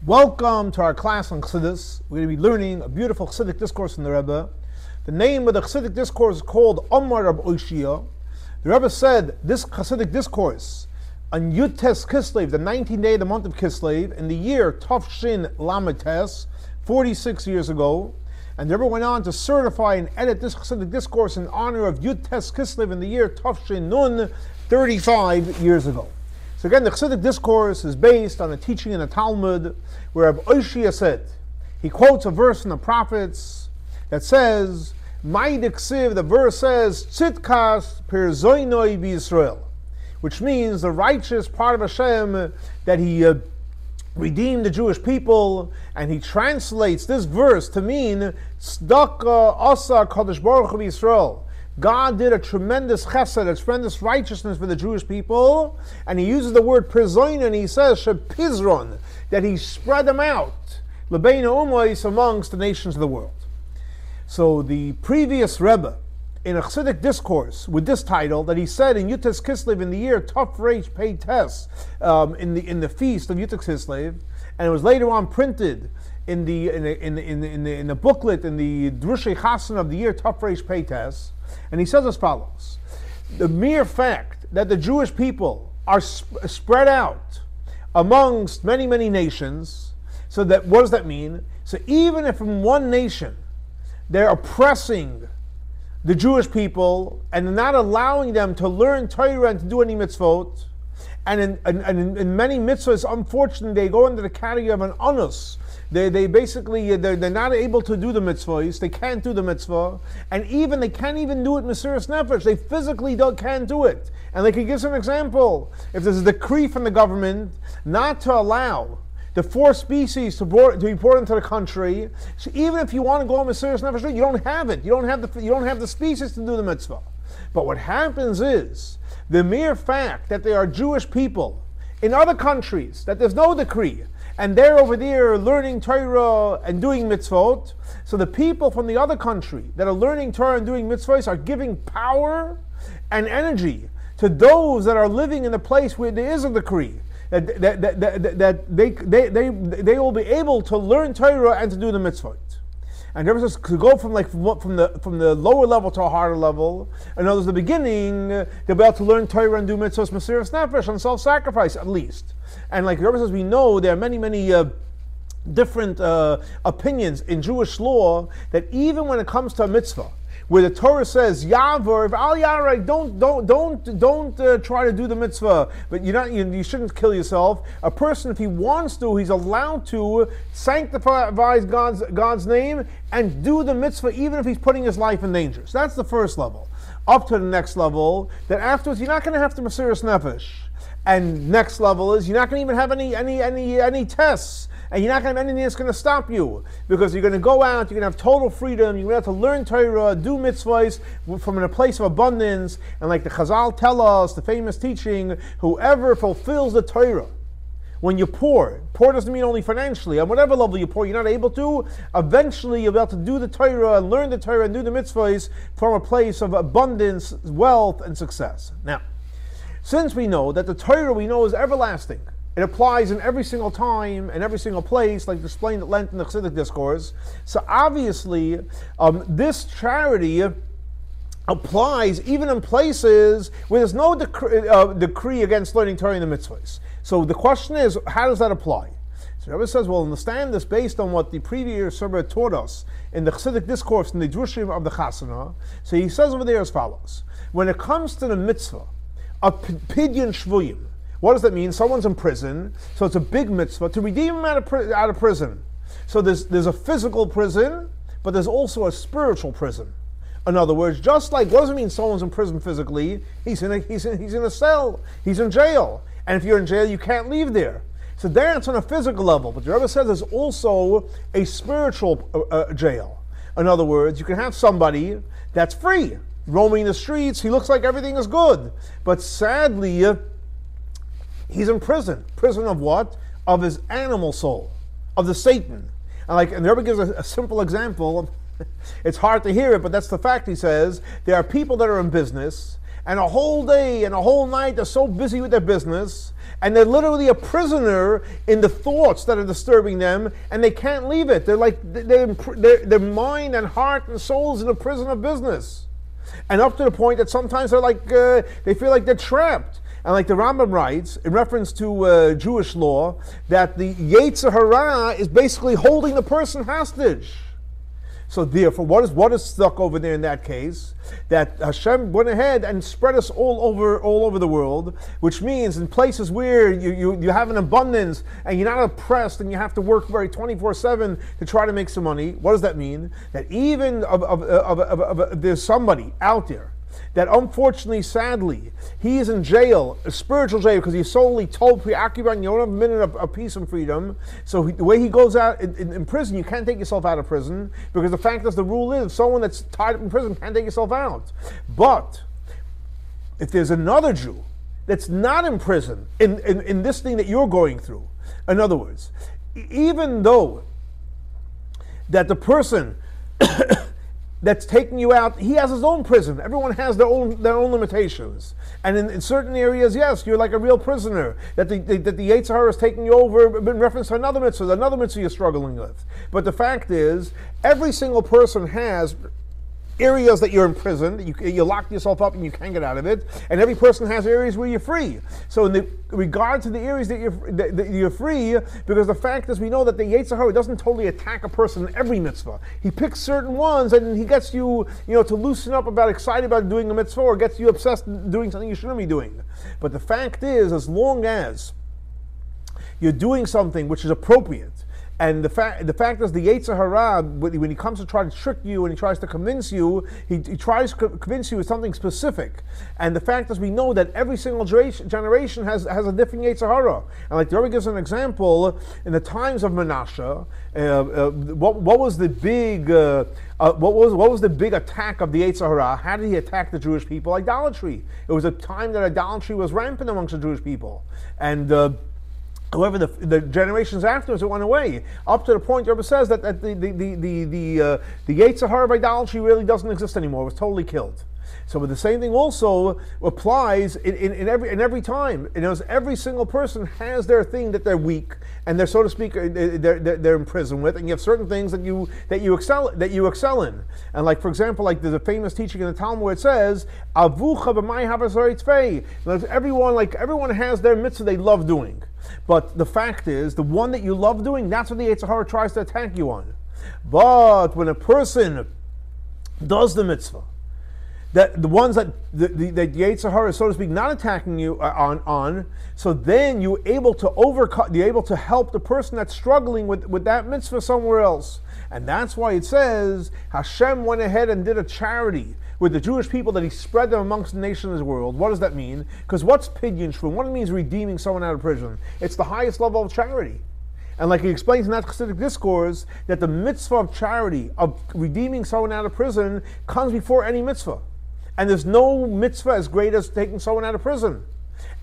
Welcome to our class on Chassidus. We're going to be learning a beautiful Chassidic discourse from the Rebbe. The name of the Chassidic discourse is called Omar of Oshia. The Rebbe said this Chassidic discourse on Yud-Tes Kislev, the 19th day of the month of Kislev, in the year Tafshin Lametes, 46 years ago. And the Rebbe went on to certify and edit this Chassidic discourse in honor of Yud-Tes Kislev in the year Tafshin Nun, 35 years ago. So again, the Chassidic discourse is based on a teaching in the Talmud where Rabbi Oshia said, he quotes a verse from the prophets that says, Ma'id the verse says, Tzidkas per zoinoi b'Yisrael, which means the righteous part of Hashem, that he redeemed the Jewish people, and he translates this verse to mean, Tzedakah asa kadosh baruch hu b'Yisrael. God did a tremendous chesed, a tremendous righteousness for the Jewish people, and he uses the word prizon, and he says shepizron, that he spread them out, lebeina umais, amongst the nations of the world. So the previous Rebbe, in a Chassidic discourse with this title, that he said in Yud-Tes Kislev in the year Taf Reish Pei Tes, in the feast of Yud-Tes Kislev, and it was later on printed in the booklet in the Drushei Chasen of the year Taf Reish Pei Tes. And he says as follows: the mere fact that the Jewish people are spread out amongst many, many nations, so that, what does that mean? So even if in one nation they're oppressing the Jewish people and not allowing them to learn Torah and to do any mitzvot, and in many mitzvahs, unfortunately, they go into the category of an onus. They're not able to do the mitzvahs. They can't do the mitzvah, and even they can't even do it mesiras nefesh. They physically can't do it. And they can give some example. If there's a decree from the government not to allow the 4 species to be brought into the country, so even if you want to go on mesiras nefesh, you don't have it. You don't have the species to do the mitzvah. But what happens is the mere fact that they are Jewish people in other countries, that there's no decree, and they're over there learning Torah and doing mitzvot. So the people from the other country that are learning Torah and doing mitzvot are giving power and energy to those that are living in the place where there is a decree, that they will be able to learn Torah and to do the mitzvot. And there was to go from the lower level to a higher level. In other words, the beginning, they'll be able to learn Torah and do mitzvahs, mesiras nefesh, and self-sacrifice at least. And like the Rebbe says, we know there are many different opinions in Jewish law that even when it comes to a mitzvah, where the Torah says Yavor, Al Yarai, don't try to do the mitzvah, but you shouldn't kill yourself. A person, if he wants to, he's allowed to sanctify God's name and do the mitzvah, even if he's putting his life in danger. So that's the first level. Up to the next level, that afterwards you're not going to have to mesiras nefesh. And next level is you're not going to even have any tests. And you're not going to have anything that's going to stop you, because you're going to go out, you're going to have total freedom, you're going to have to learn Torah, do mitzvahs from a place of abundance. And like the Chazal tell us, the famous teaching, whoever fulfills the Torah, when you poor doesn't mean only financially, on whatever level you poor, you're not able to, eventually you'll be able to do the Torah and learn the Torah and do the mitzvahs from a place of abundance, wealth, and success. Now, since we know that the Torah we know is everlasting, it applies in every single time and every single place, like explained at length in the Chassidic discourse. So obviously, this charity applies even in places where there's no decree against learning Torah and the mitzvahs. So the question is, how does that apply? So the Rebbe says, well, understand this based on what the previous Rebbe taught us in the Chassidic discourse in the Drushim of the Chasana. So he says over there as follows: when it comes to the mitzvah of Pidyon Shvuyim, what does that mean? Someone's in prison, so it's a big mitzvah to redeem him out of prison. So there's a physical prison, but there's also a spiritual prison. In other words, just like, what does it mean someone's in prison physically? He's in a cell, he's in jail. And if you're in jail, you can't leave there. So that's on a physical level. But the Rebbe says there's also a spiritual jail. In other words, you can have somebody that's free, roaming the streets, he looks like everything is good. But sadly, he's in prison. Prison of what? Of his animal soul, of the Satan. And the Rebbe gives a simple example. It's hard to hear it, but that's the fact. He says there are people that are in business, and a whole day and a whole night they're so busy with their business, and they're literally a prisoner in the thoughts that are disturbing them, and they can't leave it. They're like, their mind and heart and soul is in a prison of business. And up to the point that sometimes they're like, they feel like they're trapped. And like the Rambam writes, in reference to Jewish law, that the Yetzer Hara is basically holding the person hostage. So therefore, what is stuck over there in that case? That Hashem went ahead and spread us all over the world, which means in places where you have an abundance and you're not oppressed and you have to work very 24/7 to try to make some money. What does that mean? That even there's somebody out there that unfortunately, sadly, he is in jail, a spiritual jail, because he's solely preoccupied and you don't have a minute of peace and freedom. So the way he goes out in prison, you can't take yourself out of prison, because the fact is, the rule is, someone that's tied up in prison can't take yourself out. But if there's another Jew that's not in prison, in this thing that you're going through, in other words, even though that the person that's taking you out, he has his own prison. Everyone has their own limitations. And in certain areas, yes, you're like a real prisoner. That the Yetzer Hara is taking you over in reference to another mitzvah you're struggling with. But the fact is, every single person has areas that you're in prison, that you lock yourself up and you can't get out of it, and every person has areas where you're free. So in regard to the areas that you're free, because the fact is, we know that the Yetzer Hara doesn't totally attack a person in every mitzvah. He picks certain ones and he gets you, to loosen up excited about doing a mitzvah, or gets you obsessed doing something you shouldn't be doing. But the fact is, as long as you're doing something which is appropriate, and the fact is, the Yetzer Hara, when he comes to try to trick you and he tries to convince you, he tries to convince you with something specific. And the fact is, we know that every single generation has a different Yetzer Hara. And like the Rebbe gives an example, in the times of Menashe, what was the big attack of the Yetzer Hara? How did he attack the Jewish people? Idolatry. It was a time that idolatry was rampant amongst the Jewish people, and however, the generations afterwards, it went away. Up to the point, Rebbe says that the Yetzer Hara of idolatry really doesn't exist anymore. It was totally killed. So, but the same thing also applies in every time. Every single person has their thing that they're weak and they're, so to speak, they're in prison with, and you have certain things that you excel in. And like, for example, like there's a famous teaching in the Talmud where it says, "Avucha b'may havasarei tzvei." Everyone has their mitzvah they love doing. But the fact is, the one that you love doing, that's what the Yetzer Hara tries to attack you on. But when a person does the mitzvah, that the ones that the Yetzer Hara is, so to speak, not attacking you on, so then you're able to overcome, you're able to help the person that's struggling with that mitzvah somewhere else. And that's why it says, Hashem went ahead and did a charity with the Jewish people, that he spread them amongst the nations of the world. What does that mean? Because what's pidyon shvum? What it means redeeming someone out of prison? It's the highest level of charity. And like he explains in that Hasidic discourse, that the mitzvah of charity, of redeeming someone out of prison, comes before any mitzvah. And there's no mitzvah as great as taking someone out of prison.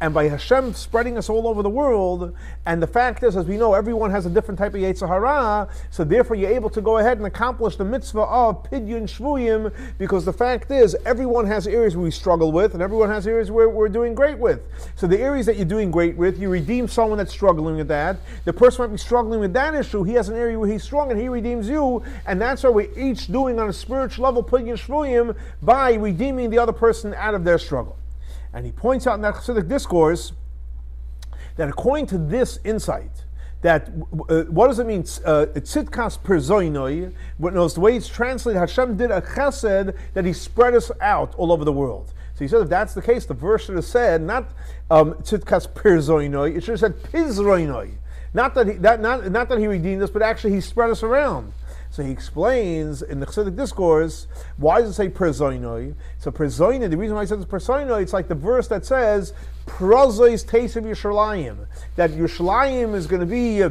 And by Hashem spreading us all over the world, and the fact is, as we know, everyone has a different type of Yetzer Hara, so therefore you're able to go ahead and accomplish the mitzvah of pidyon shvuyim, because the fact is, everyone has areas where we struggle with, and everyone has areas where we're doing great with. So the areas that you're doing great with, you redeem someone that's struggling with that. The person might be struggling with that issue, he has an area where he's strong, and he redeems you, and that's what we're each doing on a spiritual level, pidyon shvuyim, by redeeming the other person out of their struggle. And he points out in that Hasidic discourse that according to this insight, that what does it mean? Tzidkas perzoinoi. The way it's translated, Hashem did a chesed that he spread us out all over the world. So he said, if that's the case, the verse should have said not tzidkas perzoinoi. It should have said pizroinoi. Not that he redeemed us, but actually he spread us around. So he explains in the Chassidic discourse, why does it say perzoinoi? So perzoinoi, the reason why he says perzoinoi, it's like the verse that says, Prazois taste of Yerushalayim, that Yerushalayim is going to be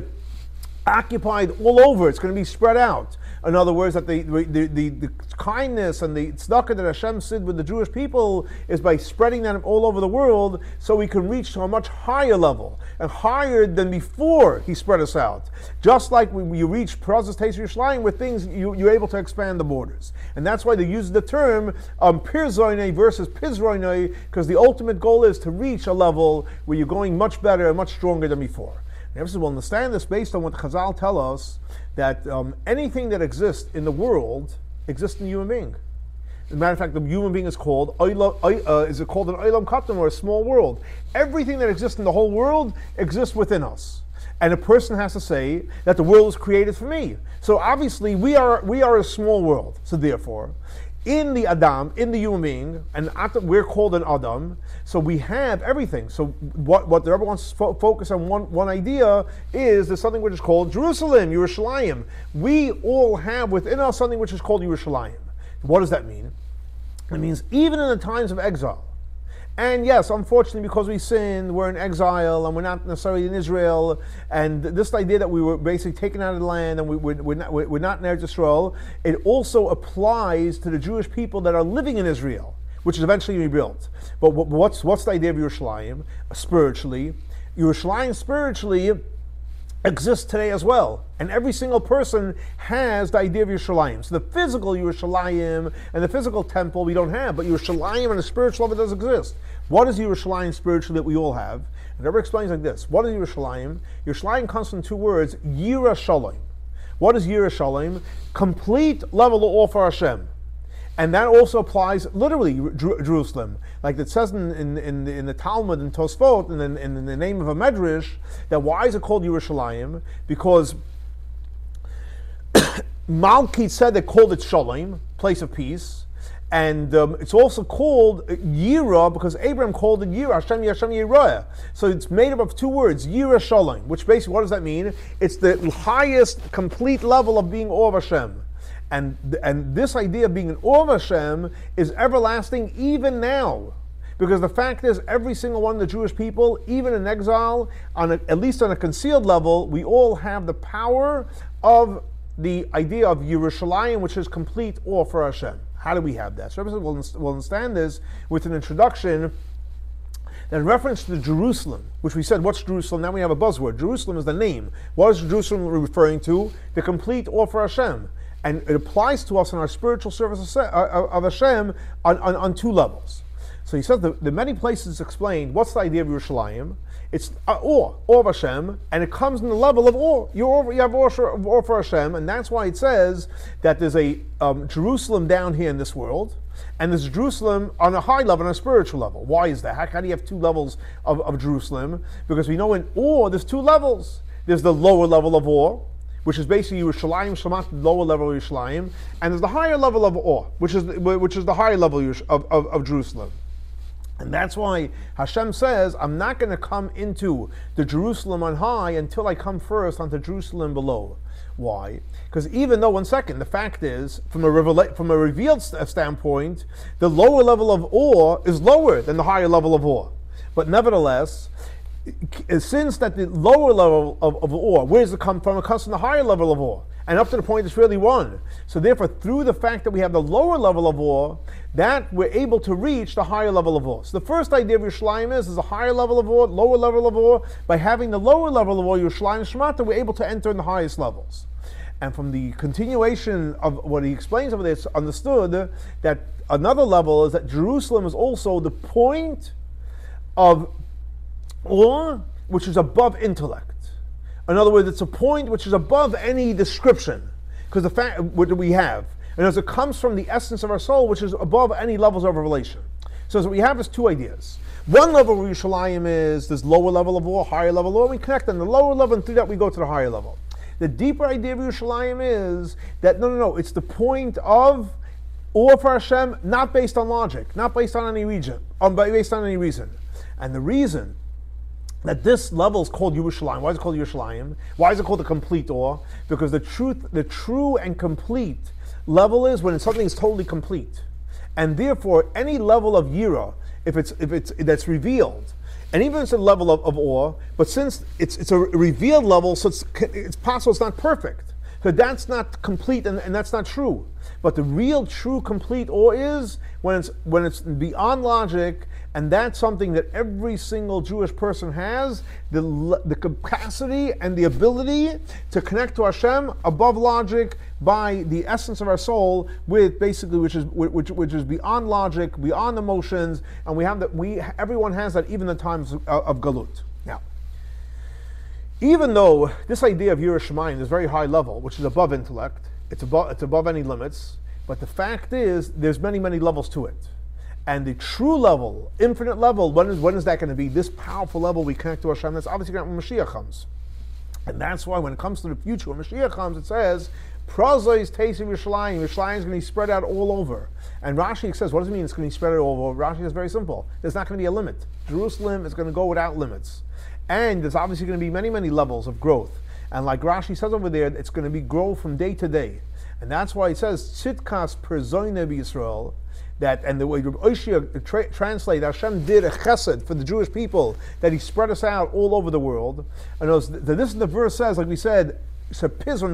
occupied all over, it's going to be spread out. In other words, that the kindness and the tzedakah that Hashem did with the Jewish people is by spreading that all over the world, so we can reach to a much higher level, and higher than before He spread us out. Just like when you reach Prazas Teis Yerushalayim, with things you're able to expand the borders, and that's why they use the term Pirzoinei versus Pizroinei, because the ultimate goal is to reach a level where you're going much better and much stronger than before. And we'll understand this based on what Chazal tell us, that anything that exists in the world exists in the human being. As a matter of fact, the human being is called an Olam Katan, or a small world. Everything that exists in the whole world exists within us. And a person has to say that the world is created for me. So obviously we are a small world. So therefore, in the Adam, in the human being, and we're called an Adam, so we have everything. So what the Rebbe wants to focus on one idea is there's something which is called Jerusalem, Yerushalayim. We all have within us something which is called Yerushalayim. What does that mean? It means even in the times of exile, and yes, unfortunately, because we sinned, we're in exile, and we're not necessarily in Israel, and this idea that we were basically taken out of the land, and we're not in Eretz Yisrael, it also applies to the Jewish people that are living in Israel, which is eventually rebuilt. But what's the idea of Yerushalayim spiritually? Yerushalayim spiritually exists today as well, and every single person has the idea of Yerushalayim. So the physical Yerushalayim and the physical temple we don't have, but Yerushalayim on a spiritual level does exist. What is Yerushalayim spiritually that we all have? And Rebbe explains like this: what is Yerushalayim? Yerushalayim comes from two words: Yira Shalom. What is Yira Shalom? Complete level of awe for Hashem. And that also applies literally Jerusalem, like it says in the Talmud and Tosfot, and in the name of a Medrash, that why is it called Yerushalayim? Because Malki said they called it Shalom, place of peace, and it's also called Yira because Abraham called it Yira, Hashem Yirah. So it's made up of two words, Yira Shalom, which basically, what does that mean? It's the highest complete level of being awe of Hashem. And this idea of being an awe of Hashem is everlasting even now. Because the fact is, every single one of the Jewish people, even in exile, at least on a concealed level, we all have the power of the idea of Yerushalayim, which is complete awe for Hashem. How do we have that? So we'll understand this with an introduction. In reference to Jerusalem, which we said, what's Jerusalem? Now we have a buzzword. Jerusalem is the name. What is Jerusalem referring to? The complete awe for Hashem. And it applies to us in our spiritual service of Hashem on two levels. So he says the many places explained what's the idea of Yerushalayim. It's awe of Hashem, and it comes in the level of awe. You have awe for Hashem, and that's why it says that there's a Jerusalem down here in this world, and there's Jerusalem on a high level, on a spiritual level. Why is that? How do you have two levels of Jerusalem? Because we know in awe there's two levels. There's the lower level of awe, which is basically Yerushalayim Shamat, the lower level of Yerushalayim, and there's the higher level of awe, which is the higher level of Jerusalem. And that's why Hashem says, I'm not going to come into the Jerusalem on high until I come first onto Jerusalem below. Why? Because even though, one second, the fact is, from a revealed standpoint, the lower level of awe is lower than the higher level of awe. But nevertheless, since that the lower level of awe, where does it come from? It comes from the higher level of awe. And up to the point it's really one. So therefore, through the fact that we have the lower level of awe, that we're able to reach the higher level of awe. So the first idea of Yerushalayim is a higher level of awe, lower level of awe. By having the lower level of awe, Yerushalayim Shemata, we're able to enter in the highest levels. And from the continuation of what he explains over there, it's understood that another level is that Jerusalem is also the point of awe which is above intellect. In other words, it's a point which is above any description, because the fact what we have, and as it comes from the essence of our soul, which is above any levels of revelation. So what we have is two ideas. One level of Yerushalayim is this lower level of awe, higher level of awe. We connect on the lower level, and through that we go to the higher level. The deeper idea of Yerushalayim is that no, it's the point of awe for Hashem, not based on logic, not based on any region, based on any reason, and the reason that this level is called Yerushalayim. Why is it called Yerushalayim? Why is it called the complete awe? Because the true and complete level is when something is totally complete, and therefore any level of yira, if it's that's revealed, and even if it's a level of awe, but since it's a revealed level, so it's possible it's not perfect. So that's not complete, and that's not true. But the real, true, complete awe is when it's beyond logic, and that's something that every single Jewish person has, the capacity and the ability to connect to Hashem above logic by the essence of our soul, with basically which is beyond logic, beyond emotions, and everyone has that, even in the times of Galut. Now, even though this idea of Yiras Shamayim is very high level, which is above intellect, it's above any limits, but the fact is there's many, many levels to it. And the true level, infinite level, when is that going to be? This powerful level we connect to Hashem, that's obviously when Mashiach comes. And that's why when it comes to the future, when Mashiach comes, it says, Prazois Teisi Yerushalayim. Yerushalayim is going to be spread out all over. And Rashi says, what does it mean it's going to be spread out all over? Rashi is very simple. There's not going to be a limit. Jerusalem is going to go without limits. And there's obviously going to be many, many levels of growth. And like Rashi says over there, it's going to be grow from day to day. And that's why it says, Tzitkas per zoine b'Yisrael, that, and the way Oshia translate, Hashem did a chesed for the Jewish people, that He spread us out all over the world. And this is the verse says, like we said, it's a pizon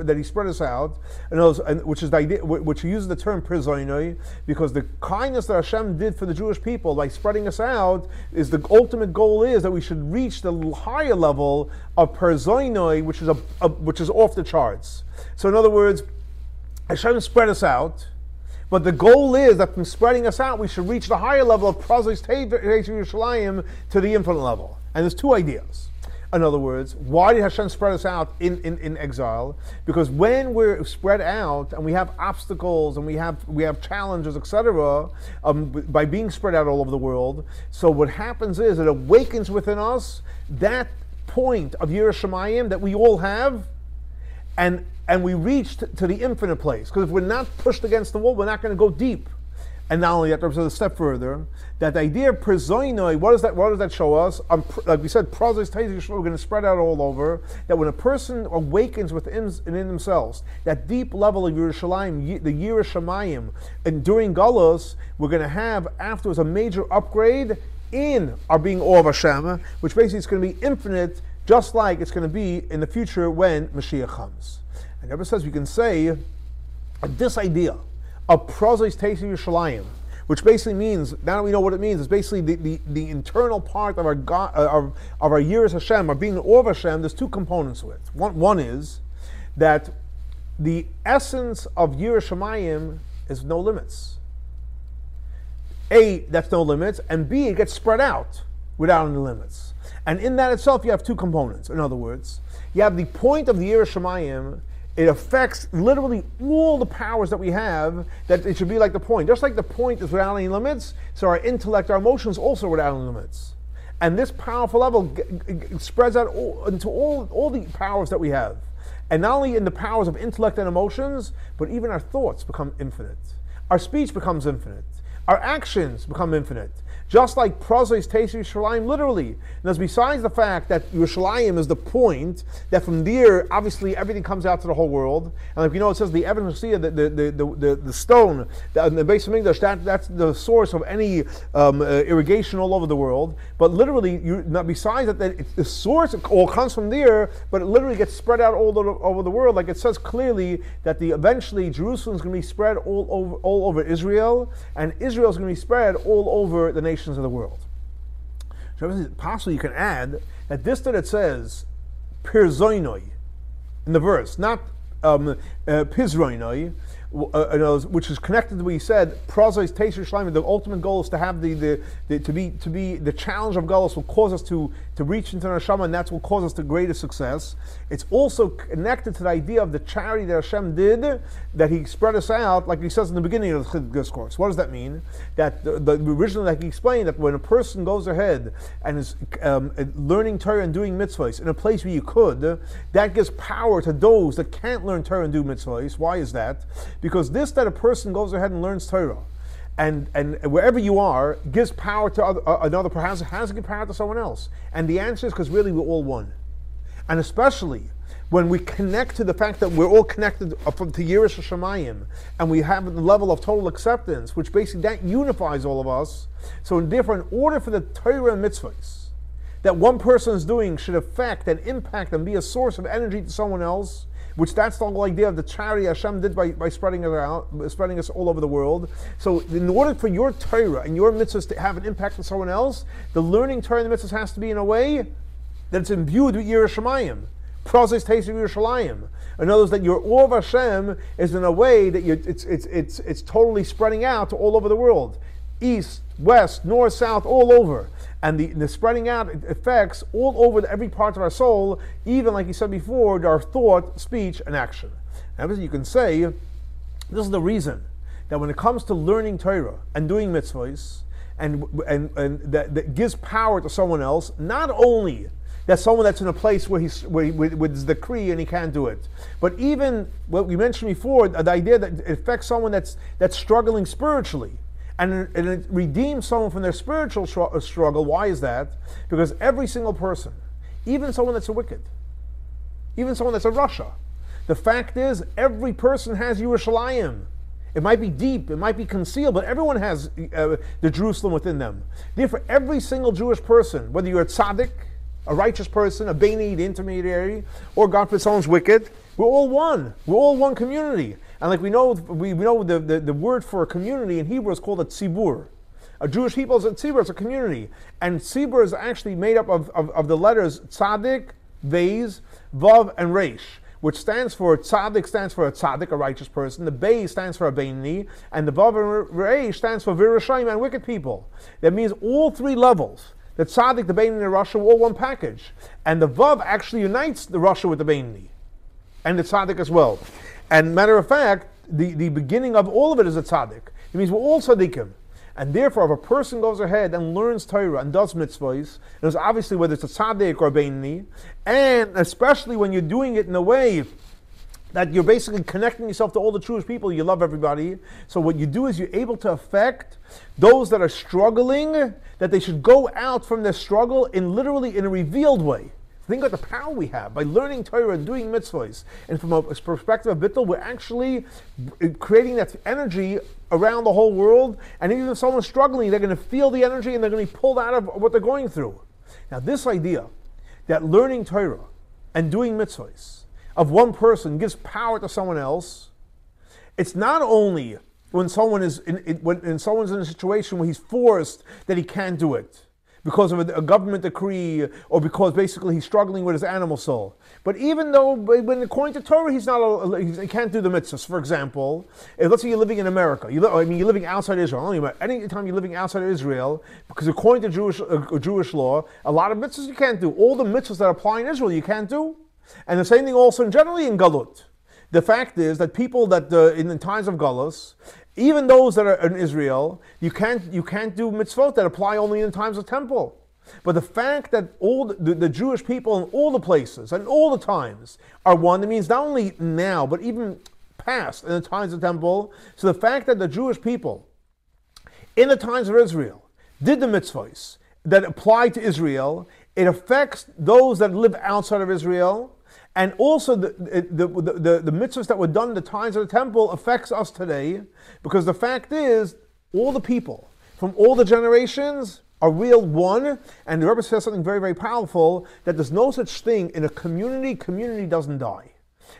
that he spread us out, which is the idea, which he uses the term pizonoi, because the kindness that Hashem did for the Jewish people by spreading us out is the ultimate goal is that we should reach the higher level of pizonoi, which is off the charts. So in other words, Hashem spread us out, but the goal is that from spreading us out, we should reach the higher level of Prazois Teisi Yerushalayim to the infinite level. And there's two ideas. In other words, why did Hashem spread us out in exile? Because when we're spread out and we have obstacles and we have challenges, etc., by being spread out all over the world, so what happens is it awakens within us that point of Yiras Shamayim that we all have, and we reach to the infinite place. Because if we're not pushed against the wall, we're not going to go deep. And not only that, there's a step further, that the idea of prezoinoi, what does that show us? Like we said, Prazois Teisi, we're going to spread out all over, that when a person awakens within themselves, that deep level of Yerushalayim, the Yiras Shamayim, and during Galus, we're going to have afterwards a major upgrade in our being awe of Hashem, which basically is going to be infinite, just like it's going to be in the future when Mashiach comes. And Rebbe says we can say this idea of Prazois Teisi Yerushalayim, which basically means, now that we know what it means, it's basically the internal part of our God, of our Yiras Hashem, our being awe of Hashem. There's two components to it. One is that the essence of Yiras Shamayim is no limits. A, that's no limits, and B, it gets spread out without any limits. And in that itself, you have two components. In other words, you have the point of the Yiras Shamayim. It affects literally all the powers that we have, that it should be like the point. Just like the point is without any limits, so our intellect, our emotions also without any limits. And this powerful level spreads out into all the powers that we have. And not only in the powers of intellect and emotions, but even our thoughts become infinite. Our speech becomes infinite. Our actions become infinite. Just like Prazois Teisi Yerushalayim, literally. And besides the fact that Yerushalayim is the point, that from there, obviously, everything comes out to the whole world. And like you know, it says the Evan Hosea, the stone, the base of English, that's the source of any irrigation all over the world. But literally, besides that, the source all comes from there, but it literally gets spread out all over the world. Like it says clearly that eventually Jerusalem is going to be spread all over Israel, and Israel is going to be spread all over the nations of the world. So possibly you can add that this that it says pirzoinoi in the verse, not pizroinoi, which is connected to what he said, Prazois Teisi Yerushalayim. The ultimate goal is to have to be the challenge of Galus will cause us to reach into the Neshama, and that's what will cause us to greater success. It's also connected to the idea of the charity that Hashem did, that He spread us out, like He says in the beginning of the discourse. What does that mean? That the originally, like He explained, that when a person goes ahead and is learning Torah and doing mitzvahs in a place where you could, that gives power to those that can't learn Torah and do mitzvahs. Why is that? Because that a person goes ahead and learns Torah, and wherever you are, gives power to another person, has to give power to someone else. And the answer is because really we're all one. And especially when we connect to the fact that we're all connected to Yiras Shamayim, and we have the level of total acceptance, which basically that unifies all of us. So therefore, in order for the Torah and mitzvahs that one person is doing should affect and impact and be a source of energy to someone else, which that's the whole idea of the charity Hashem did by spreading us out, spreading us all over the world. So in order for your Torah and your mitzvahs to have an impact on someone else, the learning Torah and the mitzvahs has to be in a way that it's imbued with Yiras Shamayim. Prozis taste of Yerushalayim. In other words, that your awe of Hashem is in a way that it's totally spreading out to all over the world. East, west, north, south, all over. And the spreading out affects all over every part of our soul, even like you said before, our thought, speech, and action. Now, you can say, this is the reason that when it comes to learning Torah and doing mitzvahs, and that gives power to someone else, not only that someone that's in a place where with his decree and he can't do it, but even what we mentioned before, the idea that it affects someone that's struggling spiritually. And it redeems someone from their spiritual struggle. Why is that? Because every single person, even someone that's a wicked, even someone that's a Russia, the fact is every person has Yerushalayim. It might be deep, it might be concealed, but everyone has the Jerusalem within them. Therefore, every single Jewish person, whether you're a tzaddik, a righteous person, a Beni, the intermediary, or God forbid someone's wicked, we're all one. We're all one community. And like we know the word for a community in Hebrew is called a tzibur. A Jewish people is a tzibur, it's a community. And tzibur is actually made up of the letters tzaddik, vez, vav, and reish, which stands for, tzaddik stands for a tzaddik, a righteous person, the vez stands for a beinoni, and the vav and reish stands for virushaim and wicked people. That means all three levels. The tzaddik, the beinoni, and the rasha are all one package. And the vav actually unites the rasha with the beinoni, and the tzaddik as well. And matter of fact, the beginning of all of it is a tzaddik. It means we're all tzaddikim. And therefore, if a person goes ahead and learns Torah and does mitzvahs, and it's obviously whether it's a tzaddik or a beinoni, and especially when you're doing it in a way that you're basically connecting yourself to all the Jewish people, you love everybody. So what you do is you're able to affect those that are struggling, that they should go out from their struggle literally in a revealed way. Think about the power we have by learning Torah and doing mitzvahs. And from a perspective of Bittul, we're actually creating that energy around the whole world. And even if someone's struggling, they're going to feel the energy and they're going to be pulled out of what they're going through. Now, this idea that learning Torah and doing mitzvahs of one person gives power to someone else, it's not only when someone is when someone's in a situation where he's forced that he can't do it, because of a government decree, or because basically he's struggling with his animal soul. But even though, when according to Torah, he can't do the mitzvahs. For example, if let's say you're living in America, you're living outside Israel. Any time you're living outside of Israel, because according to Jewish law, a lot of mitzvahs you can't do. All the mitzvahs that apply in Israel you can't do. And the same thing also generally in Galut. The fact is that people that in the times of Galus, even those that are in Israel, you can't do mitzvot that apply only in times of temple. But the fact that all the Jewish people in all the places and all the times are one, that means not only now, but even past in the times of temple. So the fact that the Jewish people in the times of Israel did the mitzvahs that apply to Israel, it affects those that live outside of Israel. And also the mitzvahs that were done in the times of the temple affects us today, because the fact is, all the people from all the generations are real one, and the Rebbe says something very, very powerful, that there's no such thing in a community doesn't die.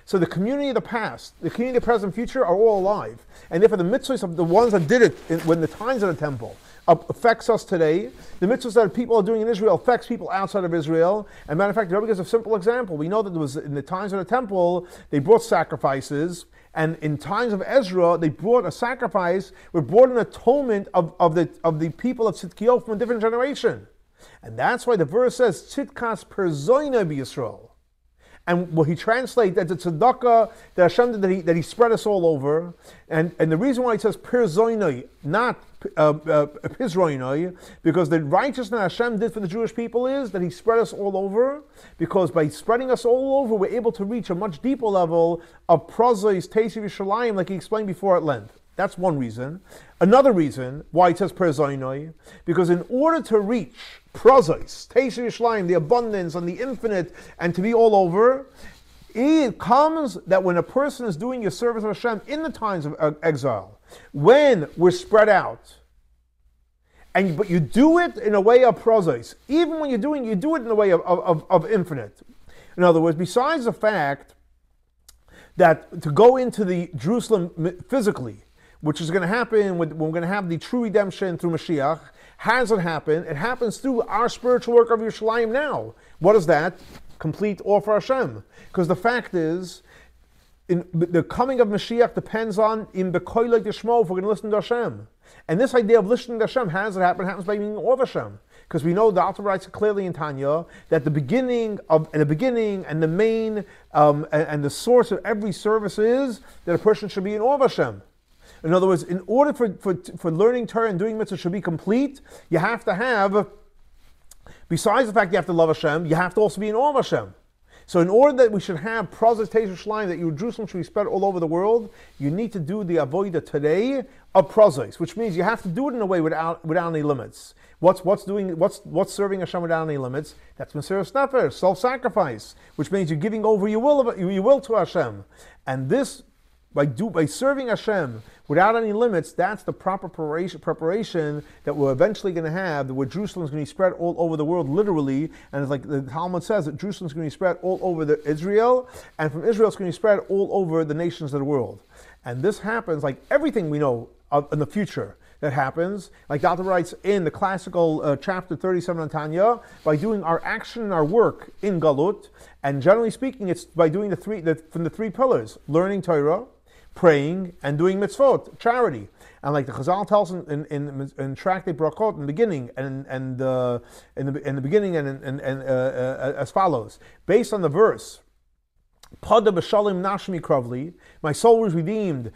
So the community of the past, the community of the present, future are all alive. And therefore the mitzvahs of the ones that did it when the times of the temple affects us today. The mitzvahs that people are doing in Israel affects people outside of Israel. And matter of fact, the Rebbe gives a simple example. We know that there was, in the times of the temple, they brought sacrifices, and in times of Ezra, they brought a sacrifice, brought an atonement of the people of Tzidkiot from a different generation. And that's why the verse says, Tzidkas perzoina b'Yisrael. And what he translates as a tzedakah that Hashem did, that he spread us all over. And the reason why he says perzoinoi, not pizroinoi, because the righteousness Hashem did for the Jewish people is that he spread us all over, because by spreading us all over, we're able to reach a much deeper level of prozois, teisiv Yerushalayim, like he explained before at length. That's one reason. Another reason why it says perzoinoi, because in order to reach prozois, teisiv Yerushalayim, the abundance and the infinite, and to be all over, it comes that when a person is doing your service of Hashem in the times of exile, when we're spread out, but you do it in a way of prosos. Even when you're doing, you do it in a way of infinite. In other words, besides the fact that to go into the Jerusalem physically, which is going to happen when we're going to have the true redemption through Mashiach, hasn't happened. It happens through our spiritual work of Yerushalayim now. What is that? Complete all for Hashem. Because the fact is, the coming of Mashiach depends on in Bekoilek Yishmo, if we're going to listen to Hashem. And this idea of listening to Hashem, how does it happen? It happens by being all of Hashem. Because we know the Alter writes clearly in Tanya that the beginning and the main and the source of every service is that a person should be in awe of Hashem. In other words, in order for learning Torah and doing mitzvah should be complete, you have to have, besides the fact you have to love Hashem, you have to also be in awe of Hashem. So in order that we should have Prosas Teisha Shalaim, that Jerusalem should be spread all over the world, you need to do the avodah today of Prosas, which means you have to do it in a way without any limits. What's serving Hashem without any limits? That's Mesiras Nefesh, self-sacrifice, which means you're giving over your will to Hashem. And this, by serving Hashem without any limits, that's the proper preparation that we're eventually going to have, where Jerusalem is going to be spread all over the world, literally. And it's like the Talmud says, that Jerusalem is going to be spread all over Israel, and from Israel it's going to be spread all over the nations of the world. And this happens like everything we know in the future that happens, like Dr. writes in the classical chapter 37 on Tanya, by doing our action and our work in Galut, and generally speaking, it's by doing from the three pillars: learning Torah, praying, and doing mitzvot, charity. And like the Chazal tells in Tractate Brachot in the beginning, and in the beginning, and as follows, based on the verse, Pada b'shalim nashmi kravli, my soul was redeemed.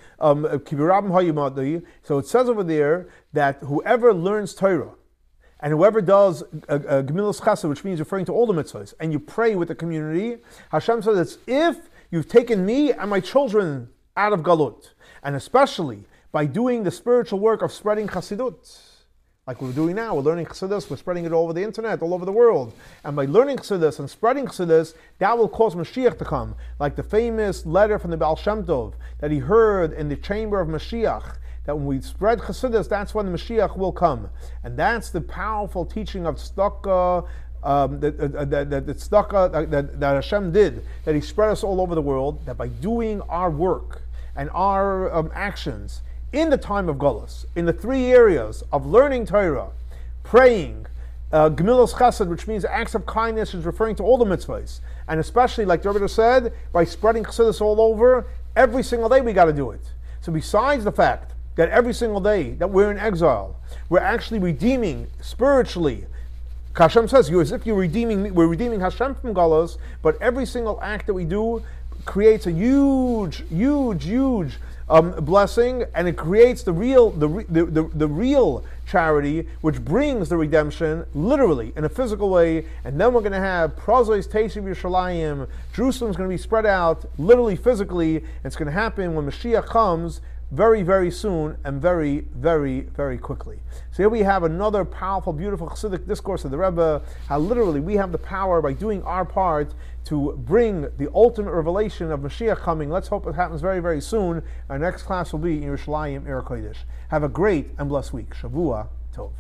So it says over there that whoever learns Torah and whoever does gemilas chesed, which means referring to all the mitzvahs, and you pray with the community, Hashem says it's if you've taken me and my children out of Galut, and especially by doing the spiritual work of spreading Chassidut, like we're doing now. We're learning Chassidus, we're spreading it all over the internet, all over the world. And by learning Chassidus and spreading Chassidus, that will cause Mashiach to come. Like the famous letter from the Baal Shem Tov that he heard in the chamber of Mashiach, that when we spread Chassidus, that's when the Mashiach will come. And that's the powerful teaching of tzedakah, that Hashem did, that He spread us all over the world, that by doing our work and our actions in the time of Golus, in the three areas of learning Torah, praying, gemilas chesed, which means acts of kindness, is referring to all the mitzvahs, and especially, like the Rebbe said, by spreading chassidus all over, every single day we got to do it. So besides the fact that every single day that we're in exile, we're actually redeeming spiritually. Hashem says, as if we're redeeming Hashem from Golus, but every single act that we do creates a huge blessing, and it creates the real charity, which brings the redemption literally in a physical way. And then we're going to have Prosos Teisha Yerushalayim. Jerusalem's going to be spread out literally, physically. And it's going to happen when Mashiach comes very, very soon and very, very, very quickly. So here we have another powerful, beautiful Chassidic discourse of the Rebbe, how literally we have the power by doing our part to bring the ultimate revelation of Mashiach coming. Let's hope it happens very, very soon. Our next class will be in Yerushalayim, Ir Kodesh. Have a great and blessed week. Shavua Tov.